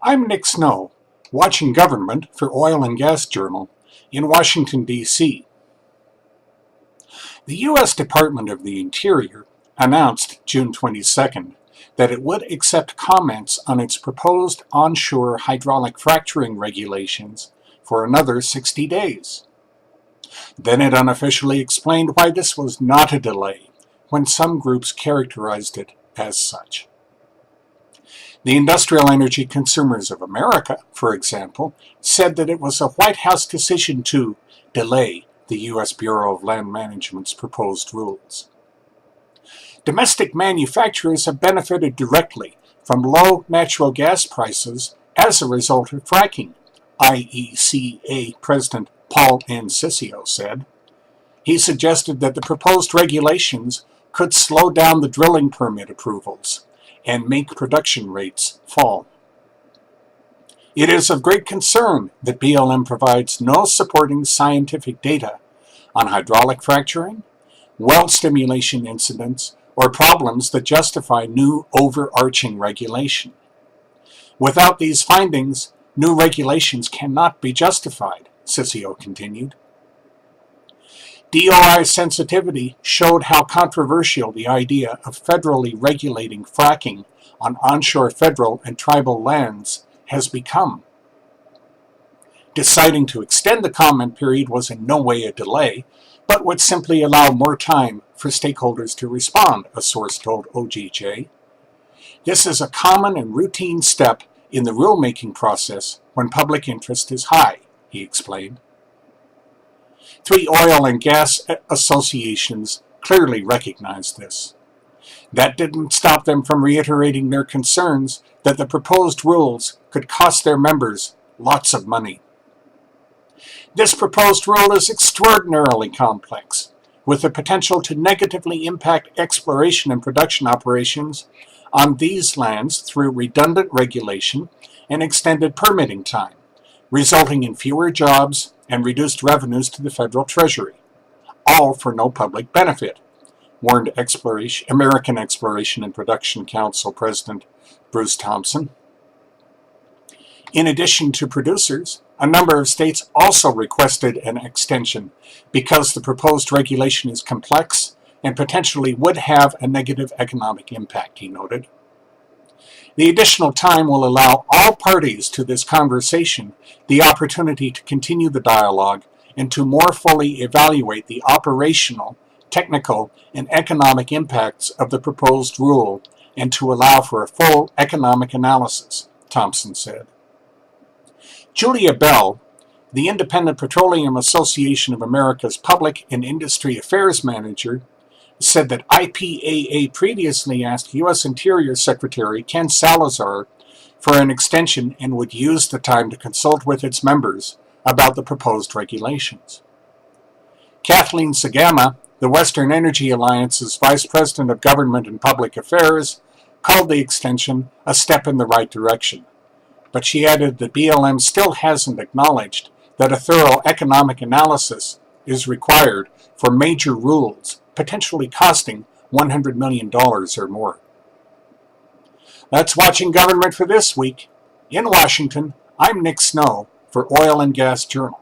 I'm Nick Snow, watching Government for Oil and Gas Journal in Washington, D.C. The U.S. Department of the Interior announced June 22nd that it would accept comments on its proposed onshore hydraulic fracturing regulations for another 60 days. Then it unofficially explained why this was not a delay, when some groups characterized it as such. The Industrial Energy Consumers of America, for example, said that it was a White House decision to delay the U.S. Bureau of Land Management's proposed rules. Domestic manufacturers have benefited directly from low natural gas prices as a result of fracking, IECA President Paul Anciccio said. He suggested that the proposed regulations could slow down the drilling permit approvals and make production rates fall. It is of great concern that BLM provides no supporting scientific data on hydraulic fracturing, well stimulation incidents, or problems that justify new overarching regulation. Without these findings, new regulations cannot be justified, Ciccio continued. DOI sensitivity showed how controversial the idea of federally regulating fracking on onshore federal and tribal lands has become. Deciding to extend the comment period was in no way a delay, but would simply allow more time for stakeholders to respond, a source told OGJ. This is a common and routine step in the rulemaking process when public interest is high, he explained. 3 oil and gas associations clearly recognized this. That didn't stop them from reiterating their concerns that the proposed rules could cost their members lots of money. This proposed rule is extraordinarily complex, with the potential to negatively impact exploration and production operations on these lands through redundant regulation and extended permitting time, resulting in fewer jobs and reduced revenues to the federal treasury, all for no public benefit, warned American Exploration and Production Council President Bruce Thompson. In addition to producers, a number of states also requested an extension because the proposed regulation is complex and potentially would have a negative economic impact, he noted. The additional time will allow all parties to this conversation the opportunity to continue the dialogue and to more fully evaluate the operational, technical, and economic impacts of the proposed rule and to allow for a full economic analysis, Thompson said. Julia Bell, the Independent Petroleum Association of America's Public and Industry Affairs Manager, said that IPAA previously asked U.S. Interior Secretary Ken Salazar for an extension and would use the time to consult with its members about the proposed regulations. Kathleen Sagama, the Western Energy Alliance's Vice President of Government and Public Affairs, called the extension a step in the right direction, but she added that BLM still hasn't acknowledged that a thorough economic analysis is required for major rules, potentially costing $100 million or more. That's Watching Government for this week. In Washington, I'm Nick Snow for Oil and Gas Journal.